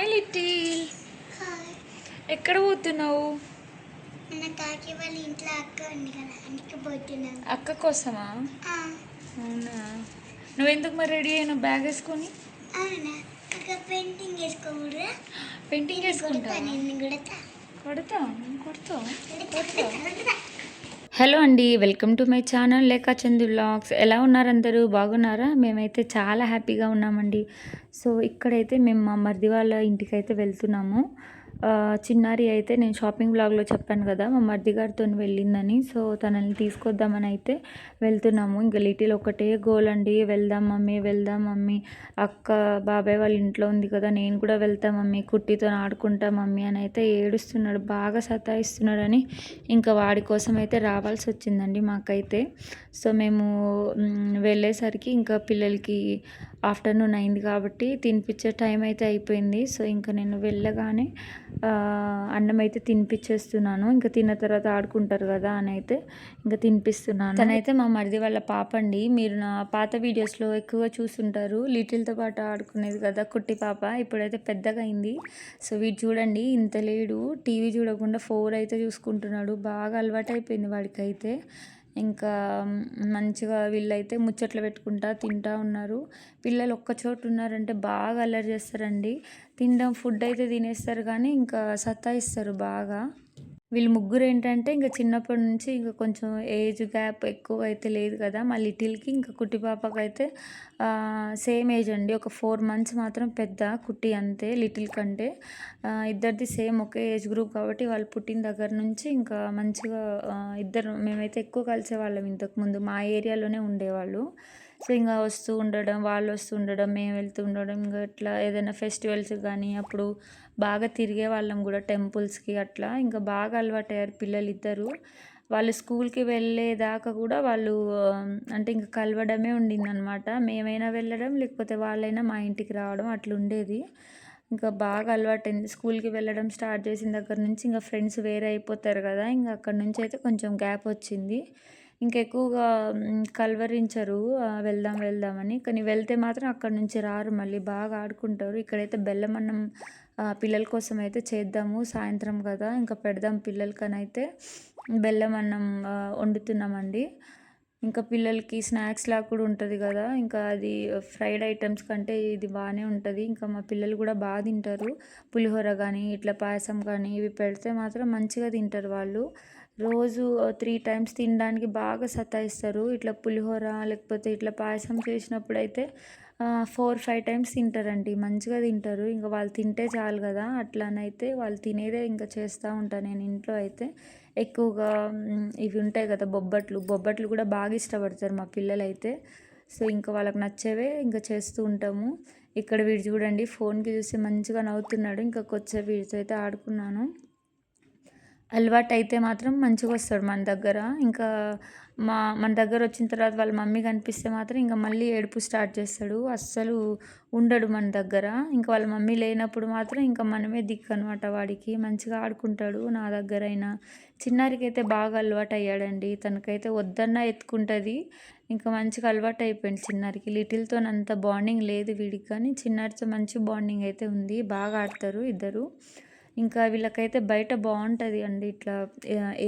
Hi little. Hi. ఎక్కడ పోతున్నావు? మన కాకి వాళ్ళ ఇంట్లో అక్క ఉంది కదా, అందుకే పోతున్నాను. అక్క కోసమా? అవునా, నువ్వెందుకు మరి రెడీ అయినా బ్యాగ్ వేసుకొని? అవునా, అక్క పెయింటింగ్ వేసుకోకూడదా? పెయింటింగ్ వేసుకుంటా. నేను కొడతా. కొడతా కొడతా కొడతా. కొడతా. హలో అండి, welcome to my channel Lekha Chandu vlogs. ఎలా ఉన్నారు అందరూ? బాగున్నారా? మేమైతే చాలా హ్యాపీగా ఉన్నామండి. సో ఇక్కడైతే మేము మా మరిది వాళ్ళ ఇంటికైతే వెళ్తున్నాము. చిన్నారి అయితే నేను షాపింగ్ బ్లాగ్లో చెప్పాను కదా, మా మరిది గారితో వెళ్ళిందని. సో తనని తీసుకొద్దామని అయితే వెళ్తున్నాము. ఇంకా లిటిల్ ఒకటే గోల్ అండి, వెళ్దాం మమ్మీ వెళ్దాం మమ్మీ, అక్క బాబాయ్ వాళ్ళ ఇంట్లో ఉంది కదా, నేను కూడా వెళ్తా మమ్మీ, కుట్టితో ఆడుకుంటా మమ్మీ అని అయితే ఏడుస్తున్నాడు, బాగా సతాయిస్తున్నాడని. ఇంకా వాడి కోసం అయితే రావాల్సి వచ్చిందండి మాకైతే. సో మేము వెళ్ళేసరికి ఇంకా పిల్లలకి ఆఫ్టర్నూన్ అయింది కాబట్టి తినిపించే టైం అయితే అయిపోయింది. సో ఇంకా నేను వెళ్ళగానే అన్నం అయితే తినిపించేస్తున్నాను. ఇంకా తిన్న తర్వాత ఆడుకుంటారు కదా అని అయితే ఇంకా తినిపిస్తున్నాను. తనైతే మా మరిది వాళ్ళ పాప అండి. మీరు నా పాత వీడియోస్లో ఎక్కువగా చూస్తుంటారు, లిటిల్తో పాటు ఆడుకునేది కదా కుట్టి పాప. ఇప్పుడైతే పెద్దగా అయింది. సో వీడు చూడండి ఇంత లేడు, టీవీ చూడకుండా 4 అయితే చూసుకుంటున్నాడు. బాగా అలవాటు అయిపోయింది వాడికైతే. ఇంకా మంచిగా వీళ్ళైతే ముచ్చట్లు పెట్టుకుంటా తింటా ఉన్నారు. పిల్లలు ఒక్క చోటు ఉన్నారంటే బాగా అల్లరి చేస్తారండి. తినడం ఫుడ్ అయితే తినేస్తారు కానీ ఇంకా సతాయిస్తారు బాగా. వీళ్ళు ముగ్గురు ఏంటంటే ఇంకా చిన్నప్పటి నుంచి ఇంకా కొంచెం ఏజ్ గ్యాప్ ఎక్కువ అయితే లేదు కదా, మా లిటిల్కి ఇంకా కుట్టి పాపకి అయితే సేమ్ ఏజ్ అండి. ఒక 4 months మాత్రం పెద్ద కుట్టి అంతే లిటిల్ కంటే. ఇద్దరిది సేమ్ ఒకే ఏజ్ గ్రూప్ కాబట్టి వాళ్ళు పుట్టిన దగ్గర నుంచి ఇంకా మంచిగా ఇద్దరు మేమైతే ఎక్కువ కలిసేవాళ్ళం. ఇంతకుముందు మా ఏరియాలోనే ఉండేవాళ్ళు. సో ఇంకా వస్తూ ఉండడం, వాళ్ళు వస్తూ ఉండడం, మేము వెళ్తూ ఉండడం, ఇంకా ఇట్లా ఏదైనా ఫెస్టివల్స్ కానీ అప్పుడు బాగా తిరిగే వాళ్ళం కూడా టెంపుల్స్కి అట్లా. ఇంకా బాగా అలవాటయ్యారు పిల్లలు ఇద్దరు. వాళ్ళు స్కూల్కి వెళ్ళేదాకా కూడా వాళ్ళు అంటే ఇంకా కలవడమే ఉండిందనమాట. మేమైనా వెళ్ళడం లేకపోతే వాళ్ళైనా మా ఇంటికి రావడం అట్లా ఉండేది. ఇంకా బాగా అలవాటైంది. స్కూల్కి వెళ్ళడం స్టార్ట్ చేసిన దగ్గర నుంచి ఇంకా ఫ్రెండ్స్ వేరే అయిపోతారు కదా, ఇంకా అక్కడ నుంచి అయితే కొంచెం గ్యాప్ వచ్చింది. ఇంకెక్కువగా కలవరించరు వెళ్దాం వెళ్దామని. కానీ వెళ్తే మాత్రం అక్కడి నుంచి రారు, మళ్ళీ బాగా ఆడుకుంటారు. ఇక్కడైతే బెల్లం అన్నం పిల్లల కోసం అయితే చేద్దాము, సాయంత్రం కదా ఇంకా పెడదాం పిల్లలకని అయితే బెల్లం అన్నం వండుతున్నామండి. ఇంకా పిల్లలకి స్నాక్స్ లాగా కూడా ఉంటుంది కదా, ఇంకా అది ఫ్రైడ్ ఐటమ్స్ కంటే ఇది బాగానే ఉంటుంది. ఇంకా మా పిల్లలు కూడా బాగా తింటారు. పులిహోర కానీ ఇట్లా పాయసం కానీ ఇవి పెడితే మాత్రం మంచిగా తింటారు వాళ్ళు. రోజు 3 times తినడానికి బాగా సతాయిస్తారు. ఇట్లా పులిహోర లేకపోతే ఇట్లా పాయసం చేసినప్పుడు అయితే 4-5 times తింటారండి, మంచిగా తింటారు. ఇంకా వాళ్ళు తింటే చాలు కదా, అట్లానైతే వాళ్ళు తినేదే ఇంకా చేస్తూ ఉంటాను నేను ఇంట్లో అయితే. ఎక్కువగా ఇవి ఉంటాయి కదా బొబ్బట్లు, బొబ్బట్లు కూడా బాగా ఇష్టపడతారు మా పిల్లలైతే. సో ఇంకా వాళ్ళకి నచ్చేవే ఇంకా చేస్తూ ఉంటాము. ఇక్కడ వీడు చూడండి ఫోన్కి చూసి మంచిగా నవ్వుతున్నాడు. ఇంకా కొద్దిసేపు వీడితో అయితే ఆడుకున్నాను. అలవాటు అయితే మాత్రం మంచిగా వస్తాడు మన దగ్గర. ఇంకా మన దగ్గర వచ్చిన తర్వాత వాళ్ళ మమ్మీ కనిపిస్తే మాత్రం ఇంకా మళ్ళీ ఏడుపు స్టార్ట్ చేస్తాడు, అస్సలు ఉండడు మన దగ్గర. ఇంకా వాళ్ళ మమ్మీ లేనప్పుడు మాత్రం ఇంకా మనమే దిక్కు అనమాట వాడికి. మంచిగా ఆడుకుంటాడు నా దగ్గరైనా. చిన్నారికి అయితే బాగా అలవాటు అయ్యాడండి, తనకైతే వద్దన్నా ఎత్తుకుంటుంది. ఇంకా మంచిగా అలవాటు అయిపోయింది చిన్నారికి. లిటిల్తో అంత బాండింగ్ లేదు వీడికి, కానీ చిన్నారితో మంచి బాండింగ్ అయితే ఉంది, బాగా ఆడతారు ఇద్దరు. ఇంకా వీళ్ళకైతే బయట బాగుంటుంది అండి ఇట్లా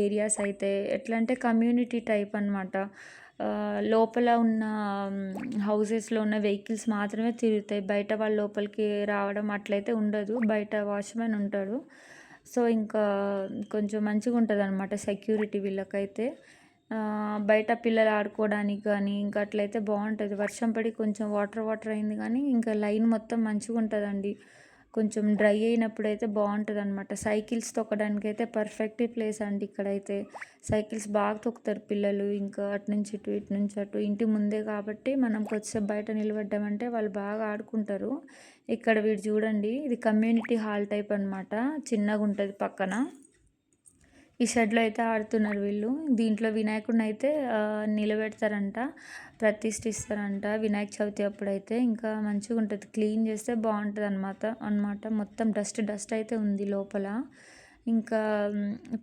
ఏరియాస్ అయితే. ఎట్లా అంటే కమ్యూనిటీ టైప్ అనమాట. లోపల ఉన్న హౌసెస్లో ఉన్న వెహికల్స్ మాత్రమే తిరుగుతాయి, బయట వాళ్ళ లోపలికి రావడం అట్లయితే ఉండదు. బయట వాచ్మెన్ ఉంటాడు. సో ఇంకా కొంచెం మంచిగా ఉంటుంది అనమాట సెక్యూరిటీ వీళ్ళకైతే. బయట పిల్లలు ఆడుకోవడానికి కానీ ఇంకా అట్లయితే బాగుంటుంది. వర్షం పడి కొంచెం వాటర్ అయింది కానీ ఇంకా లైన్ మొత్తం మంచిగా ఉంటుందండి. కొంచెం డ్రై అయినప్పుడు అయితే బాగుంటుంది అనమాట. సైకిల్స్ తొక్కడానికి అయితే పర్ఫెక్ట్ ప్లేస్ అండి ఇక్కడైతే. సైకిల్స్ బాగా తొక్కుతారు పిల్లలు. ఇంకా అటు నుంచి ఇటు ఇటు నుంచి అటు, ఇంటి ముందే కాబట్టి మనం కొద్దిసేపు బయట నిలబడ్డామంటే వాళ్ళు బాగా ఆడుకుంటారు. ఇక్కడ వీడు చూడండి, ఇది కమ్యూనిటీ హాల్ టైప్ అనమాట, చిన్నగా ఉంటుంది పక్కన. ఈ షెడ్లో అయితే ఆడుతున్నారు వీళ్ళు. దీంట్లో వినాయకుడిని అయితే నిలబెడతారంట, ప్రతిష్ఠిస్తారంట వినాయక చవితి అప్పుడైతే. ఇంకా మంచిగా ఉంటుంది, క్లీన్ చేస్తే బాగుంటుంది అనమాట. మొత్తం డస్ట్ అయితే ఉంది లోపల. ఇంకా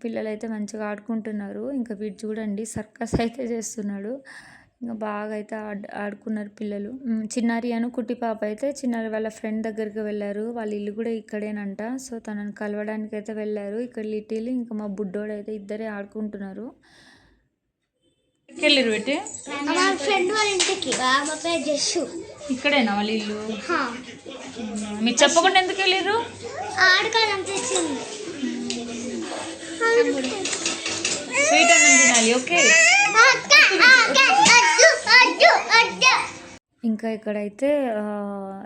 పిల్లలైతే మంచిగా ఆడుకుంటున్నారు. ఇంకా వీడు చూడండి సర్కస్ అయితే చేస్తున్నాడు. ఇంకా బాగా అయితే ఆడుకున్నారు పిల్లలు. చిన్నారి అను కుట్టి పాప అయితే చిన్నారి వాళ్ళ ఫ్రెండ్ దగ్గరికి వెళ్ళారు. వాళ్ళ ఇల్లు కూడా ఇక్కడేనంట. సో తనని కలవడానికి అయితే వెళ్ళారు. ఇక్కడ లిటిల్ ఇంకా మా బుడ్డోడు అయితే ఇద్దరే ఆడుకుంటున్నారు. వెళ్ళారు పెట్టి మా ఫ్రెండ్ వాళ్ళ ఇంటికి మా పేరు జస్సు. ఇక్కడేనా వాళ్ళ ఇల్లు? మీరు చెప్పకుండా ఎందుకు వెళ్ళారు? ఆడుకోవాలనిపించింది. స్వీట్ అన్నం తినాలి. ఓకే. ఇంకా ఇక్కడైతే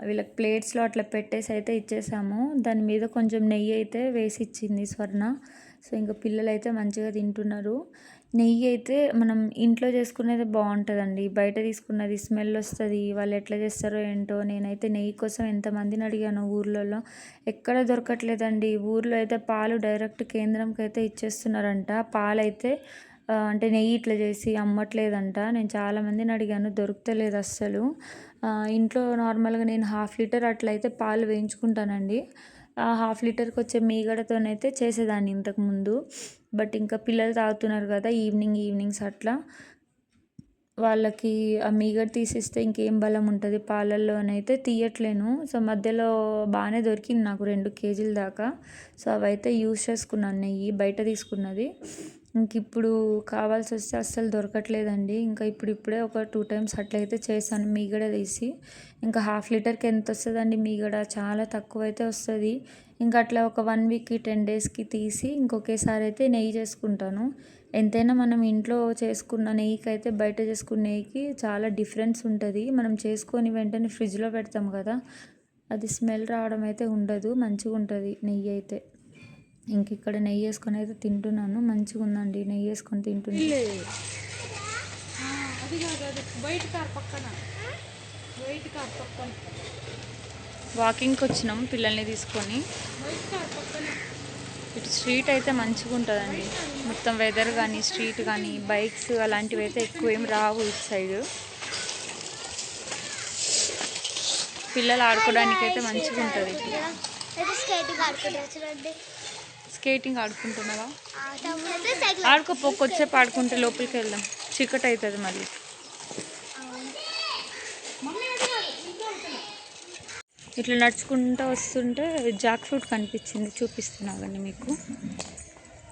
వీళ్ళకి ప్లేట్స్లో అట్లా పెట్టేసి అయితే ఇచ్చేసాము. దాని మీద కొంచెం నెయ్యి అయితే వేసి ఇచ్చింది స్వర్ణ. సో ఇంకా పిల్లలు అయితే మంచిగా తింటున్నారు. నెయ్యి అయితే మనం ఇంట్లో చేసుకునేది బాగుంటుందండి. బయట తీసుకున్నది స్మెల్ వస్తుంది. వాళ్ళు ఎట్లా చేస్తారో ఏంటో. నేనైతే నెయ్యి కోసం ఎంతమందిని అడిగాను ఊర్లలో, ఎక్కడ దొరకట్లేదండి. ఊర్లో అయితే పాలు డైరెక్ట్ కేంద్రంకి అయితే ఇచ్చేస్తున్నారంట. పాలైతే అంటే నెయ్యి ఇట్లా చేసి అమ్మట్లేదంట. నేను చాలామందిని అడిగాను, దొరుకుతలేదు అస్సలు. ఇంట్లో నార్మల్గా నేను 1/2 లీటర్ అట్లయితే పాలు వేయించుకుంటానండి. 1/2 లీటర్కి వచ్చే మీగడతోనైతే చేసేదాన్ని ఇంతకుముందు. బట్ ఇంకా పిల్లలు తాగుతున్నారు కదా ఈవినింగ్స్ అట్లా, వాళ్ళకి ఆ మీగడ తీసిస్తే ఇంకేం బలం ఉంటుంది పాలల్లోనైతే తీయట్లేను. సో మధ్యలో బాగానే దొరికింది నాకు 2 కేజీల దాకా. సో అవైతే యూజ్ చేసుకున్నాను నెయ్యి, బయట తీసుకున్నది. ఇంక ఇప్పుడు కావాల్సి వస్తే అస్సలు దొరకట్లేదండి. ఇంకా ఇప్పుడే ఒక 2 టైమ్స్ అట్లయితే చేశాను మీగడ తీసి. ఇంకా 1/2 లీటర్కి ఎంత వస్తుందండి మీగడ? చాలా తక్కువ అయితే వస్తుంది. ఇంకా అట్లా ఒక 1 వీక్కి 10 డేస్కి తీసి ఇంకొకేసారి అయితే నెయ్యి చేసుకుంటాను. ఎంతైనా మనం ఇంట్లో చేసుకున్న నెయ్యికి అయితే బయట చేసుకున్న నెయ్యికి చాలా డిఫరెన్స్ ఉంటుంది. మనం చేసుకొని వెంటనే ఫ్రిడ్జ్లో పెడతాం కదా, అది స్మెల్ రావడం అయితే ఉండదు. మంచిగా ఉంటుంది నెయ్యి అయితే. ఇంక ఇక్కడ నెయ్యి వేసుకొని అయితే తింటున్నాను. మంచిగా ఉందండి నెయ్యి వేసుకొని తింటున్నాను. వాకింగ్కి వచ్చినాం పిల్లల్ని తీసుకొని. ఇటు స్ట్రీట్ అయితే మంచిగా ఉంటుందండి. మొత్తం వెదర్ కానీ స్ట్రీట్ కానీ బైక్స్ అలాంటివి అయితే ఎక్కువ ఏం రావు ఇటు సైడ్. పిల్లలు ఆడుకోవడానికి అయితే మంచిగా ఉంటుంది. స్కేటింగ్ ఆడుకుంటున్నావా? ఆడుకోపో, కొద్దిసేపు ఆడుకుంటే లోపలికి వెళ్దాం. చీకటి అవుతుంది మళ్ళీ. ఇట్లా నడుచుకుంటూ వస్తుంటే జాక్ ఫ్రూట్ కనిపించింది, చూపిస్తున్నానండి మీకు.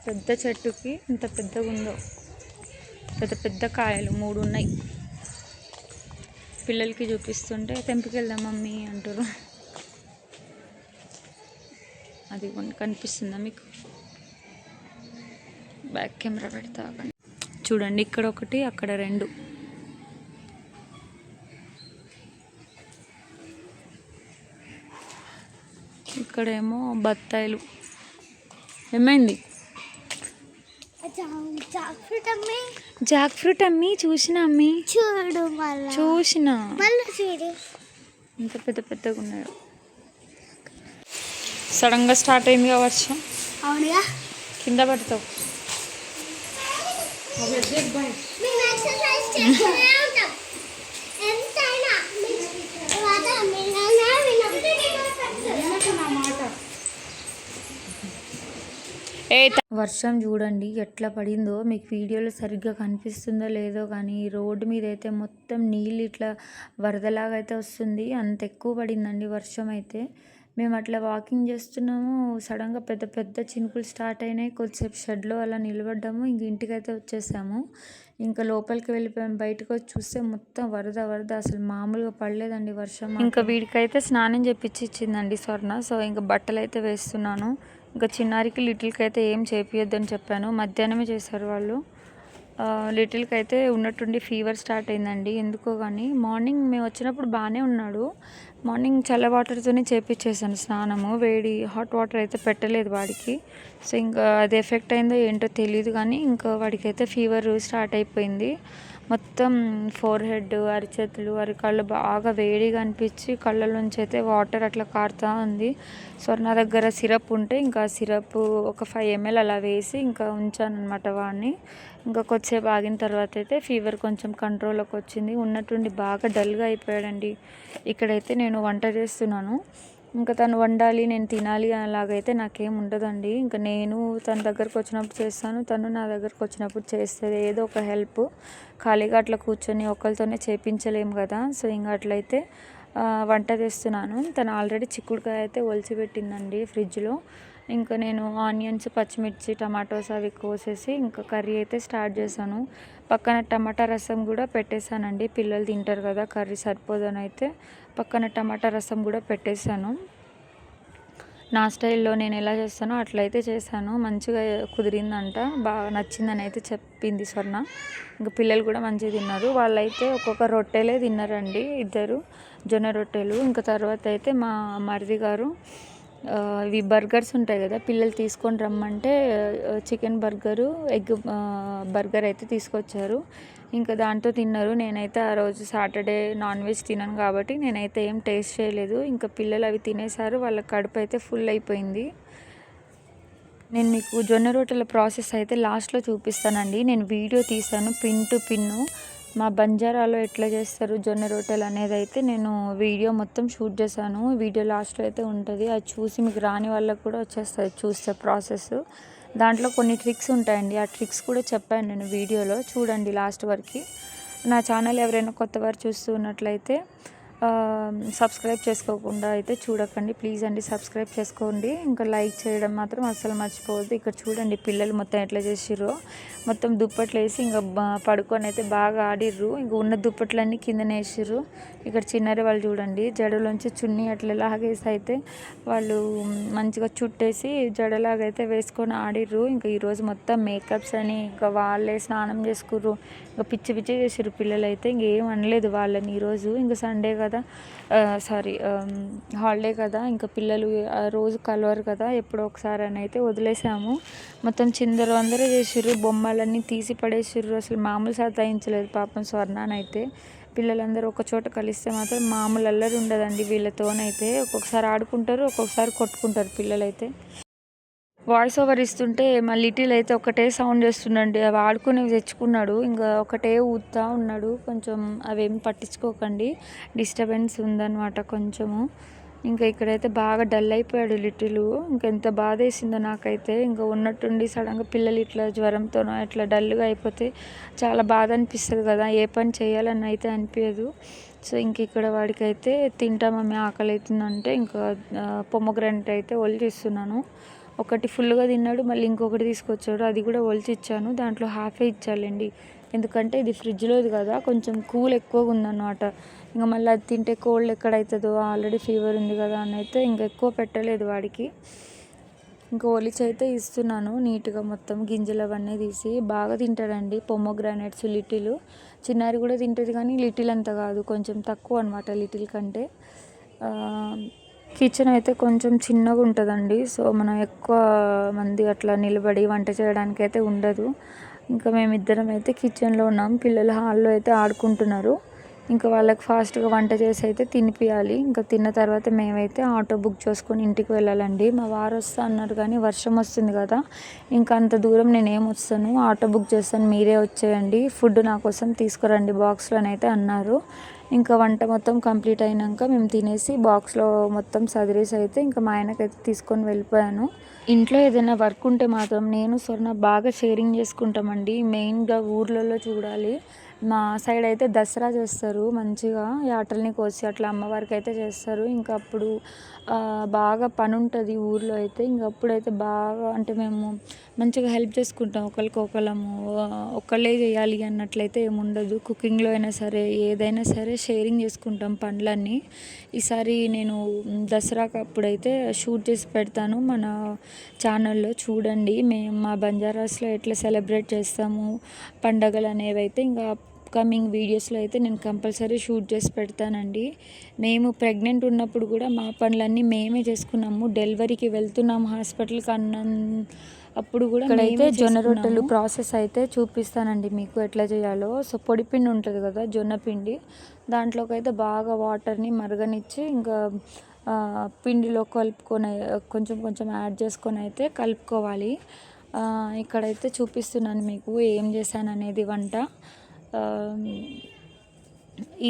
పెద్ద చెట్టుకి ఇంత పెద్దగా ఉందో, పెద్ద కాయలు 3 ఉన్నాయి. పిల్లలకి చూపిస్తుంటే తెంపుకెళ్దాం మమ్మీ అంటారు. అది కనిపిస్తుందా మీకు? బ్యాక్ కెమెరా పెడతా చూడండి. ఇక్కడ ఒకటి, అక్కడ 2. ఇక్కడేమో బత్తాయిలు. ఏమైంది? జాక్ ఫ్రూట్ అమ్మి చూసిన అమ్మి చూసిన ఇంత పెద్దగా ఉన్నాయో. సడన్గా స్టార్ట్ అయింది కదా వర్షం. అవునుగా, కింద పడతావు. వర్షం చూడండి ఎట్లా పడిందో. మీకు వీడియోలో సరిగ్గా కనిపిస్తుందో లేదో కానీ రోడ్డు మీద అయితే మొత్తం నీళ్ళు ఇట్లా వరదలాగా అయితే వస్తుంది. అంత ఎక్కువ పడిందండి వర్షం అయితే. మేము అట్లా వాకింగ్ చేస్తున్నాము, సడన్గా పెద్ద చినుకులు స్టార్ట్ అయినాయి. కొద్దిసేపు షెడ్లో అలా నిలబడ్డాము. ఇంక ఇంటికైతే వచ్చేసాము. ఇంకా లోపలికి వెళ్ళిపోయాం. బయటకు వచ్చి చూస్తే మొత్తం వరద అసలు మామూలుగా పడలేదండి వర్షం. ఇంకా వీడికైతే స్నానం చేపించి ఇచ్చిందండి స్వర్ణ. సో ఇంకా బట్టలు అయితే వేస్తున్నాను. ఇంకా చిన్నారికి లిటిల్కి అయితే ఏం చేపియొద్దని చెప్పాను. మధ్యాహ్నమే చేశారు వాళ్ళు. లిటిల్కి అయితే ఉన్నట్టుండి ఫీవర్ స్టార్ట్ అయిందండి ఎందుకో కానీ. మార్నింగ్ మేము వచ్చినప్పుడు బాగానే ఉన్నాడు. మార్నింగ్ చల్ల వాటర్తోనే చేపించేసాను స్నానము. హాట్ వాటర్ అయితే పెట్టలేదు వాడికి. సో ఇంకా అది ఎఫెక్ట్ అయిందో ఏంటో తెలియదు కానీ ఇంకా వాడికైతే ఫీవర్ స్టార్ట్ అయిపోయింది. మొత్తం ఫోర్హెడ్, అరిచేతులు, అరికాళ్ళు బాగా వేడిగా అనిపించి కళ్ళలోంచి అయితే వాటర్ అట్లా కారుతూ ఉంది. సో నా దగ్గర సిరప్ ఉంటే ఇంకా సిరప్ ఒక 5 ml అలా వేసి ఇంకా ఉంచాను అనమాట వాడిని. ఇంకా కొద్దిసేపు ఆగిన తర్వాత అయితే ఫీవర్ కొంచెం కంట్రోల్లోకి వచ్చింది. ఉన్నట్టుండి బాగా డల్గా అయిపోయాడండి. ఇక్కడైతే నేను వంట చేస్తున్నాను. ఇంకా తను వండాలి నేను తినాలి అలాగైతే నాకేం ఉండదండి. ఇంకా నేను తన దగ్గరకు వచ్చినప్పుడు చేస్తాను, తను నా దగ్గరకు వచ్చినప్పుడు చేస్తుంది ఏదో ఒక హెల్ప్. ఖాళీగా అట్లా కూర్చొని ఒకరితోనే చేపించలేము కదా. సో ఇంకా అట్లయితే వంట చేస్తున్నాను. తను ఆల్రెడీ చిక్కుడుకాయ అయితే ఒలిచిపెట్టిందండి ఫ్రిడ్జ్లో. ఇంకా నేను ఆనియన్స్, పచ్చిమిర్చి, టమాటోస్ అవి కోసేసి ఇంకా కర్రీ అయితే స్టార్ట్ చేశాను. పక్కన టమాటా రసం కూడా పెట్టేశానండి, పిల్లలు తింటారు కదా, కర్రీ సరిపోదని అయితే పక్కన టమాటా రసం కూడా పెట్టేశాను. నా స్టైల్లో నేను ఎలా చేస్తానో అట్లయితే చేశాను. మంచిగా కుదిరిందంట, బాగా నచ్చిందని అయితే చెప్పింది స్వర్ణ. ఇంకా పిల్లలు కూడా మంచిగా తిన్నారు. వాళ్ళైతే ఒక్కొక్క రొట్టెలే తిన్నారండి, ఇద్దరు జొన్న రొట్టెలు. ఇంకా తర్వాత అయితే మా మరిది గారు ఇవి బర్గర్స్ ఉంటాయి కదా, పిల్లలు తీసుకొని రమ్మంటే చికెన్ బర్గరు, ఎగ్ బర్గర్ అయితే తీసుకొచ్చారు. ఇంకా దాంతో తిన్నారు. నేనైతే ఆ రోజు సాటర్డే నాన్ వెజ్ తినను కాబట్టి నేనైతే ఏం టేస్ట్ చేయలేదు. ఇంకా పిల్లలు అవి తినేసారు, వాళ్ళ కడుపు అయితే ఫుల్ అయిపోయింది. నేను మీకు జొన్న రొట్టెల ప్రాసెస్ అయితే లాస్ట్లో చూపిస్తానండి. నేను వీడియో తీసాను పిన్ టు పిన్ను, మా బంజారాలో ఎట్లా చేస్తారు జొన్న రొట్టెలు అనేది అయితే నేను వీడియో మొత్తం షూట్ చేశాను. వీడియో లాస్ట్లో అయితే ఉంటుంది, అది చూసి మీకు రాని వాళ్ళకు కూడా వచ్చేస్తుంది చూస్తే ప్రాసెస్. దాంట్లో కొన్ని ట్రిక్స్ ఉంటాయండి, ఆ ట్రిక్స్ కూడా చెప్పాను నేను వీడియోలో, చూడండి లాస్ట్ వరకు. నా ఛానల్ ఎవరైనా కొత్త వారు చూస్తున్నట్లయితే సబ్స్క్రైబ్ చేసుకోకుండా అయితే చూడకండి ప్లీజ్ అండి, సబ్స్క్రైబ్ చేసుకోండి. ఇంకా లైక్ చేయడం మాత్రం అస్సలు మర్చిపోవద్దు. ఇక్కడ చూడండి పిల్లలు మొత్తం ఎట్లా చేసిర్రో, మొత్తం దుప్పట్లు వేసి ఇంకా పడుకొని అయితే బాగా ఆడిర్రు. ఇంకా ఉన్న దుప్పట్లన్నీ కిందనే వేసిర్రు. ఇక్కడ చిన్నారి వాళ్ళు చూడండి జడలోంచి చున్నీ అట్లా లాగేసి అయితే వాళ్ళు మంచిగా చుట్టేసి జడలాగైతే వేసుకొని ఆడిర్రు. ఇంకా ఈరోజు మొత్తం మేకప్స్ అని ఇంకా వాళ్ళే స్నానం చేసుకుర్రు, ఇంకా పిచ్చి పిచ్చి చేసిర్రు పిల్లలు అయితే. ఇంకేం అనలేదు వాళ్ళని ఈరోజు, ఇంకా సండే కదా, సారీ హాలిడే కదా, ఇంకా పిల్లలు రోజు కలవరు కదా, ఎప్పుడో ఒకసారి అని అయితే వదిలేసాము. మొత్తం చిందరు అందరూ చేసిర్రు, బొమ్మలన్నీ తీసి పడేసిర్రు. అసలు మామూలు సతాయించలేదు పాపం స్వర్ణనైతే. పిల్లలందరూ ఒక చోట కలిస్తే మాత్రం మామూలు అల్లరి ఉండదండి వీళ్ళతోనైతే. ఒక్కొక్కసారి ఆడుకుంటారు, ఒక్కొక్కసారి కొట్టుకుంటారు పిల్లలైతే. వాయిస్ ఓవర్ ఇస్తుంటే మా లిటిల్ అయితే ఒకటే సౌండ్ చేస్తుండండి, అవి ఆడుకునేవి తెచ్చుకున్నాడు, ఇంకా ఒకటే ఊదుతూ ఉన్నాడు. కొంచెం అవేమి పట్టించుకోకండి, డిస్టర్బెన్స్ ఉందన్నమాట కొంచెము. ఇంకా ఇక్కడైతే బాగా డల్ అయిపోయాడు లిటిల్. ఇంకా ఎంత బాధ వేసిందో నాకైతే. ఇంకా ఉన్నట్టుండి సడన్గా పిల్లలు ఇట్లా జ్వరంతోనో ఇట్లా డల్గా అయిపోతే చాలా బాధ అనిపిస్తుంది కదా, ఏ పని చేయాలని అయితే అనిపించదు. సో ఇంక ఇక్కడ వాడికైతే తింటా మమ్మీ ఆకలి అవుతుందంటే ఇంకా పొమోగ్రానైట్ అయితే ఒలిచిస్తున్నాను. ఒకటి ఫుల్గా తిన్నాడు, మళ్ళీ ఇంకొకటి తీసుకొచ్చాడు, అది కూడా ఒలిచి ఇచ్చాను. దాంట్లో హాఫే ఇచ్చాలండి, ఎందుకంటే ఇది ఫ్రిడ్జ్లోది కదా, కొంచెం కూల్ ఎక్కువగా ఉందన్నమాట. ఇంకా మళ్ళీ అది తింటే కోల్డ్ ఎక్కడవుతుందో, ఆల్రెడీ ఫీవర్ ఉంది కదా అని అయితే ఇంకా ఎక్కువ పెట్టలేదు వాడికి. ఇంకా ఒలిచి అయితే ఇస్తున్నాను నీట్గా, మొత్తం గింజలు అవన్నీ తీసి. బాగా తింటాడండి పొమోగ్రానైట్స్ లిటిల్. చిన్నారి కూడా తింటుంది కానీ లిటిల్ అంత కాదు, కొంచెం తక్కువ అనమాట లిటిల్ కంటే. కిచెన్ అయితే కొంచెం చిన్నగా ఉంటుందండి, సో మనం ఎక్కువ మంది అట్లా నిలబడి వంట చేయడానికి అయితే ఉండదు. ఇంకా మేమిద్దరం అయితే కిచెన్లో ఉన్నాం, పిల్లలు హాల్లో అయితే ఆడుకుంటున్నారు. ఇంకా వాళ్ళకి ఫాస్ట్గా వంట చేసి అయితే తినిపియాలి. ఇంకా తిన్న తర్వాత మేమైతే ఆటో బుక్ చేసుకొని ఇంటికి వెళ్ళాలండి. మా వారు వస్తా అన్నారు కానీ వర్షం వస్తుంది కదా, ఇంకా అంత దూరం నేనేం వస్తాను, ఆటో బుక్ చేస్తాను మీరే వచ్చేయండి, ఫుడ్ నా కోసం తీసుకురండి బాక్స్లోనైతే అన్నారు. ఇంకా వంట మొత్తం కంప్లీట్ అయినాక మేము తినేసి బాక్స్లో మొత్తం సదిరేసి అయితే ఇంకా మా ఆయనకైతే తీసుకొని వెళ్ళిపోయాను. ఇంట్లో ఏదైనా వర్క్ ఉంటే మాత్రం నేను స్వర్ణ బాగా షేరింగ్ చేసుకుంటామండి. మెయిన్గా ఊర్లలో చూడాలి, మా సైడ్ అయితే దసరా చేస్తారు మంచిగా, యాటల్ని కోసి అట్లా అమ్మవారికి అయితే చేస్తారు. ఇంకా అప్పుడు బాగా పని ఉంటుంది ఊర్లో అయితే. ఇంకా అప్పుడైతే బాగా అంటే మేము మంచిగా హెల్ప్ చేసుకుంటాం ఒకరికొకరము, ఒకళ్ళే చేయాలి అన్నట్లయితే ఏముండదు. కుకింగ్లో అయినా సరే ఏదైనా సరే షేరింగ్ చేసుకుంటాం పనులన్నీ. ఈసారి నేను దసరాకి అప్పుడైతే షూట్ చేసి పెడతాను మన ఛానల్లో, చూడండి. మేము మా బంజారాస్లో ఎట్లా సెలబ్రేట్ చేస్తాము పండగలు అనేవి అయితే ఇంకా అప్కమింగ్ వీడియోస్లో అయితే నేను కంపల్సరీ షూట్ చేసి పెడతానండి. మేము ప్రెగ్నెంట్ ఉన్నప్పుడు కూడా మా పనులన్నీ మేమే చేసుకున్నాము. డెలివరీకి వెళ్తున్నాము హాస్పిటల్కి అప్పుడు కూడా ఇక్కడైతే జొన్న రొట్టెలు ప్రాసెస్ అయితే చూపిస్తానండి మీకు ఎట్లా చేయాలో. సో పొడిపిండి ఉంటుంది కదా జొన్న పిండి, దాంట్లోకి అయితే బాగా వాటర్ని మరగనిచ్చి ఇంకా పిండిలో కలుపుకొని కొంచెం కొంచెం యాడ్ చేసుకొని అయితే కలుపుకోవాలి. ఇక్కడైతే చూపిస్తున్నాను మీకు ఏం చేశాను అనేది వంట.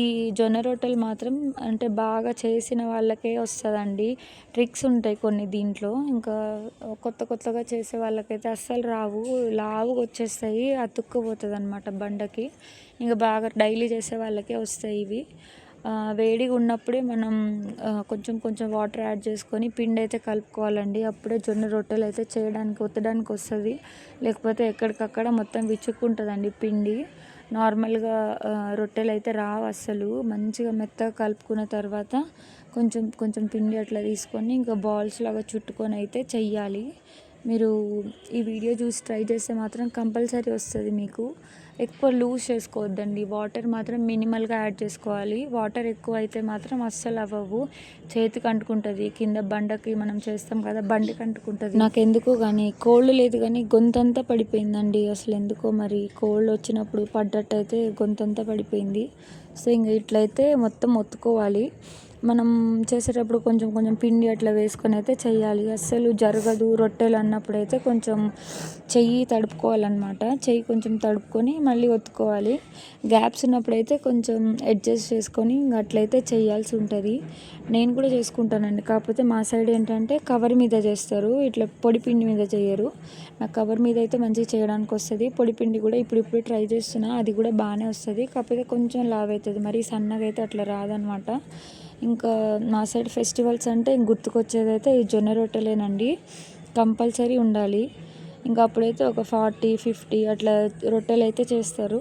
ఈ జొన్న రొట్టెలు మాత్రం అంటే బాగా చేసిన వాళ్ళకే వస్తుందండి. ట్రిక్స్ ఉంటాయి కొన్ని దీంట్లో. ఇంకా కొత్తగా చేసే వాళ్ళకైతే అస్సలు రావు. లావుగా వచ్చేస్తాయి, అతుక్కుపోతుంది అనమాట బండకి. ఇంకా బాగా డైలీ చేసే వాళ్ళకే వస్తాయి ఇవి. వేడిగా ఉన్నప్పుడే మనం కొంచెం వాటర్ యాడ్ చేసుకొని పిండి అయితే కలుపుకోవాలండి. అప్పుడే జొన్న రొట్టెలు అయితే ఒత్తడానికి వస్తుంది. లేకపోతే ఎక్కడికక్కడ మొత్తం విచ్చుకుంటుందండి పిండి. నార్మల్గా రొట్టెలు అయితే రావు అస్సలు. మంచిగా మెత్తగా కలుపుకున్న తర్వాత కొంచెం పిండి అట్లా తీసుకొని ఇంకా బాల్స్ లాగా చుట్టుకొని అయితే చెయ్యాలి. మీరు ఈ వీడియో చూసి ట్రై చేస్తే మాత్రం కంపల్సరీ వస్తుంది మీకు. ఎక్కువ లూజ్ చేసుకోవద్దండి. వాటర్ మాత్రం మినిమల్గా యాడ్ చేసుకోవాలి. వాటర్ ఎక్కువ అయితే మాత్రం అస్సలు అవ్వవు. చేతికి అంటుకుంటుంది, కింద బండకి మనం చేస్తాం కదా బండికి అంటుకుంటుంది. నాకు ఎందుకో కానీ కోల్డ్ లేదు కానీ గొంతంతా పడిపోయిందండి. అసలు ఎందుకో మరి కోల్డ్ వచ్చినప్పుడు పడ్డట్టు అయితే గొంతంతా పడిపోయింది. సో ఇంక ఇట్లయితే మొత్తం ఒత్తుకోవాలి. మనం చేసేటప్పుడు కొంచెం పిండి అట్లా వేసుకొని అయితే చెయ్యాలి. అస్సలు జరగదు. రొట్టెలు అన్నప్పుడు అయితే కొంచెం చెయ్యి తడుపుకోవాలన్నమాట. చెయ్యి కొంచెం తడుపుకొని మళ్ళీ ఒత్తుకోవాలి. గ్యాప్స్ ఉన్నప్పుడు అయితే కొంచెం అడ్జస్ట్ చేసుకొని ఇంక అట్లయితే చేయాల్సి ఉంటుంది. నేను కూడా చేసుకుంటానండి. కాకపోతే మా సైడ్ ఏంటంటే కవర్ మీద చేస్తారు, ఇట్లా పొడి పిండి మీద చేయరు. నాకు కవర్ మీద అయితే మంచిగా చేయడానికి వస్తుంది. పొడి పిండి కూడా ఇప్పుడు ట్రై చేస్తున్నా, అది కూడా బాగానే వస్తుంది. కాకపోతే కొంచెం లావ్ అవుతుంది, మరి సన్నగా అయితే అట్లా రాదనమాట. ఇంకా మా సైడ్ ఫెస్టివల్స్ అంటే గుర్తుకొచ్చేది అయితే ఈ జొన్న రొట్టెలేనండి. కంపల్సరీ ఉండాలి. ఇంకా అప్పుడైతే ఒక 40-50 అట్లా రొట్టెలు అయితే చేస్తారు.